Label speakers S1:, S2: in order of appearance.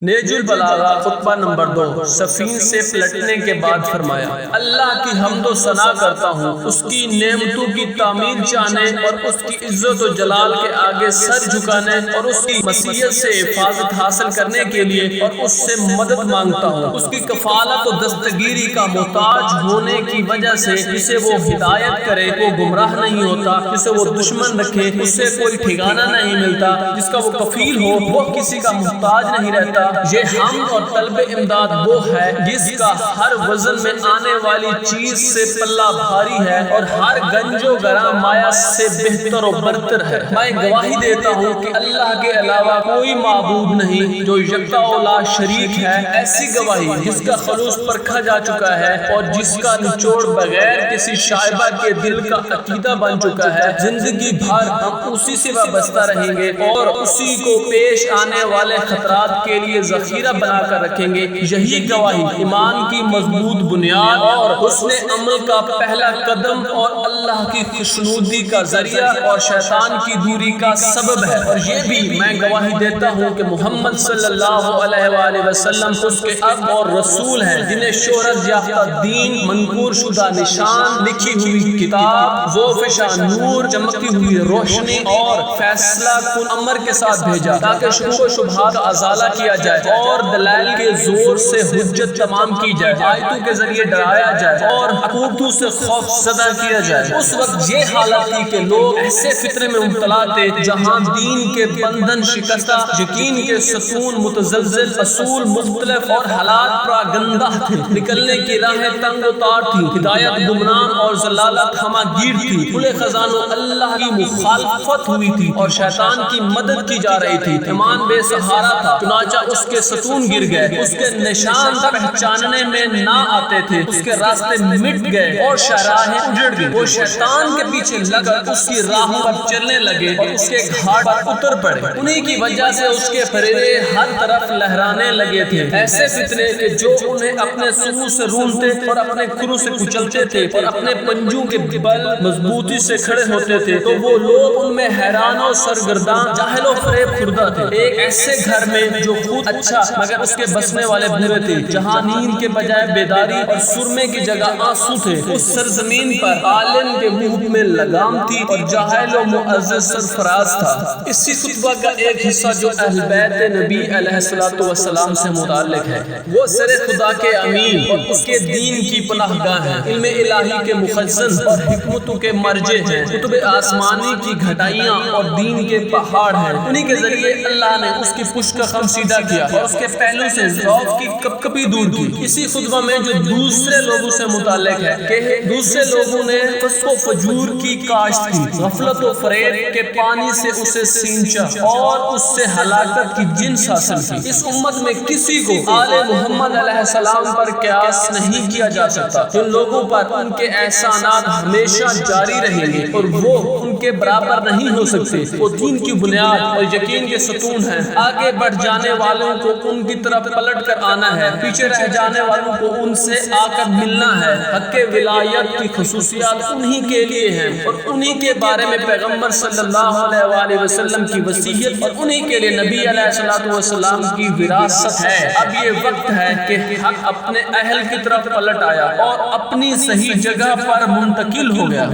S1: نیج البلاغہ خطبہ نمبر 2 سفین سے پلٹنے کے بعد فرمایا، اللہ کی حمد و ثنا کرتا ہوں، اس کی نعمتوں کی تعمیر چاہنے اور اس کی عزت و جلال کے آگے سر جھکانے اور اس کی مشیت سے حفاظت حاصل کرنے کے لیے اور اس سے مدد مانگتا ہوں۔ اس کی کفالت و دستگیری کا محتاج ہونے کی وجہ سے جسے وہ ہدایت کرے وہ گمراہ نہیں ہوتا، جسے وہ دشمن رکھے اس سے کوئی ٹھکانہ نہیں ملتا، جس کا وہ کفیل ہو وہ کسی کا محتاج نہیں رہتا۔ یہ حمد اور طلب امداد وہ ہے جس کا ہر وزن میں آنے والی چیز سے پلہ بھاری ہے اور ہر گنج و گراں مایا سے بہتر و برتر ہے۔ میں گواہی دیتا ہوں کہ اللہ کے علاوہ کوئی معبود نہیں جو یکتا و لا شریک ہے، ایسی گواہی جس کا خلوص پرکھا جا چکا ہے اور جس کا نچوڑ بغیر کسی شائبہ کے دل کا عقیدہ بن چکا ہے۔ زندگی بھر ہم اسی سے وابستہ رہیں گے اور اسی کو پیش آنے والے خطرات کے لیے ذخیرہ بنا کر رکھیں گے۔ یہی گواہی ایمان کی مضبوط بنیاد اور حسن عمل کا پہلا قدم اور اللہ کی خوشنودی کا ذریعہ اور شیطان کی دوری کا سبب ہے۔ اور یہ بھی میں گواہی دیتا ہوں کہ محمد صلی اللہ علیہ وآلہ وسلم اس کے اب اور رسول ہیں، جنہیں شہرت یافتہ دین، منقور شدہ نشان، لکھی ہوئی کتاب، ذوفشاں نور، چمکتی ہوئی روشنی اور فیصلہ کن امر کے ساتھ بھیجا تاکہ شکوک و شبہات کا ازالہ کیا جائے اور دلائل کے زور سے حجت تمام کی جائے، آیتوں کے ذریعے ڈرایا جائے اور حقوقوں سے خوف زدہ کیا جائے۔ اس وقت یہ حالت تھی کہ لوگ ایسے فطرے میں مبتلا تھے جہاں دین کے بندھن شکستہ، یقین کے ستون متزلزل، اصول مختلف اور حالات پراگندہ تھے۔ نکلنے کی راہیں تنگ و تار تھی، ہدایت گمراہ اور ضلالت ہمہ گیر تھی، کھلے خزانوں اللہ کی مخالفت ہوئی تھی اور شیطان کی مدد کی جا رہی تھی۔ ایمان بے سہارا تھا، چنانچہ اس کے ستون گر گئے، اس کے نشان پہچاننے میں نہ آتے تھے، اس کے راستے مٹ گئے اور شاہراہیں اجڑ گئی۔ وہ شیطان کے پیچھے لگ کر اس کی راہوں پر چلنے لگے اور اس کے گھاٹ پر اتر پڑے۔ انہی کی وجہ سے اس کے پھریرے ہر طرف لہرانے لگے تھے، ایسے فتنے کہ جو انہیں اپنے سروں سے رونتے اور اپنے کروں سے کچلتے تھے اور اپنے پنجوں کے بل مضبوطی سے کھڑے ہوتے تھے، تو وہ لوگ ان میں حیران و سرگرداں، جاہل و فریب خوردہ تھے۔ ایک ایسے گھر میں جو خود اچھا مگر اس کے بسنے والے برے تھے، جہاں نیند کے بجائے بیداری اور سرمے کی جگہ آنسو تھے، اس سرزمین پر عالم کے منہ میں لگام تھی اور جاہل و معزز سرفراز تھا۔ اسی خطبہ کا ایک حصہ جو اہل بیت نبی علیہ الصلوۃ والسلام سے متعلق ہے، وہ سر خدا کے امین اور اس کے دین کی پناہ گاہ ہیں، علم الہی کے مخزن اور حکمتوں کے مرجع ہیں، کتب آسمانی کی گھٹائیاں اور دین کے پہاڑ ہیں۔ انہی کے ذریعے اللہ نے اس کی پشت کا خم سیدھا کیا اور اس کے پہلو سے ذوف کی کپکپی دور کی۔ اسی خطبہ میں جو دوسرے لوگوں سے متعلق ہے کہ دوسرے لوگوں نے فسق و فجور کی کاشت کی، غفلت و فریب کے پانی سے اسے سینچا اور اس سے ہلاکت کی جنس حاصل کی۔ اس امت میں کسی کو آل محمد علیہ السلام پر قیاس نہیں کیا جا سکتا۔ جن لوگوں پر ان کے احسانات ہمیشہ جاری رہیں گے اور وہ ان کے برابر نہیں ہو سکتے، وہ دین کی بنیاد اور یقین کے ستون ہیں۔ آگے بڑھ جانے والوں کو ان کی طرف پلٹ کر آنا ہے، پیچھے رہ جانے والوں کو ان سے آ کر ملنا ہے۔ حق ولایت کی خصوصیات انہی کے لیے ہیں اور انہی کے بارے میں پیغمبر صلی اللہ علیہ وآلہ وسلم کی وصیت اور انہی کے لیے نبی علیہ الصلوۃ والسلام کی وراثت ہے۔ اب یہ وقت ہے کہ حق اپنے اہل کی طرف پلٹ آیا اور اپنی صحیح جگہ پر منتقل ہو گیا۔